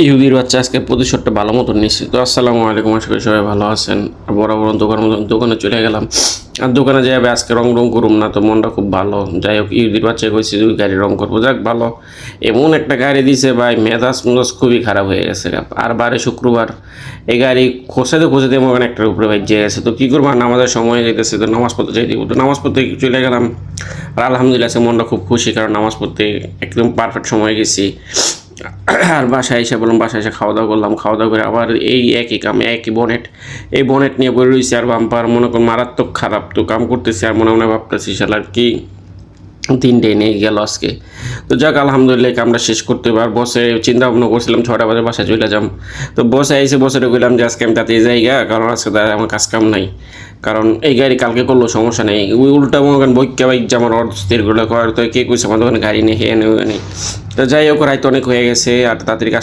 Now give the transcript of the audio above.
ইহুদির বাচ্চা আজকে প্রতিশোধটা ভালো মতন নিচ্ছি। তো আসসালামু আলাইকুম, আশা করি সবাই ভালো আছেন। বরাবর দোকানে চলে গেলাম, আর দোকানে যাবে আজকে রং করুম না, তো মনটা খুব ভালো। যাই হোক, ইহুদির বাচ্চা কইছি দুই গাড়ি রং করবো, যাক ভালো। এমন একটা গাড়ি দিছে ভাই, মেজাজ খুবই খারাপ হয়ে গেছে। আর বারে শুক্রবার এই গাড়ি খোঁচাতে মনে একটার উপরে ভাই যে গেছে। তো কী করবো, নামাজের সময় যেতেছে, তো নামাজ পড়তে যাই দিব, তো নামাজ পড়তে চলে গেলাম। আর আলহামদুলিল্লাহ মনটা খুব খুশি, কারণ নামাজ পড়তে একদম পারফেক্ট সময় গেছি। আর বাসায় এসে বললাম, বাসায় এসে খাওয়া দাওয়া করলাম, খাওয়া দাওয়া করে আবার এই একই কাম, একই বনেট, এই বনেট নিয়ে পড়ে রয়েছি। আর বাম্পার মনে কর মারাত্মক খারাপ, তো কাম করতেছি আর মনে মনে ভাবতেছি শালার কি দিনটাই নিয়ে গেল আজকে। তো যাক আলহামদুলিল্লাহ কামটা শেষ করতে হবে। আর বসে চিন্তা ভাবনা করছিলাম 6টা বাজে বাসায় চলে যাম, তো বসে এসে বসে গেলাম যে আজকে আমি তাতে যাইগা, কারণ আজকে তার আমার কাজ কাম নাই। কারণ এই গাড়ি কালকে করলেও সমস্যা নেই, ওই উল্টা মনে করেন বৈক্যা বাইক যে আমার অস্থিরগুলো করার, তো কে কইছে আমার দোকানে গাড়ি নেই, হে নেই। তো যাই হোক, রাইতে অনেক হয়ে গেছে আর তাড়াতাড়ি কাজ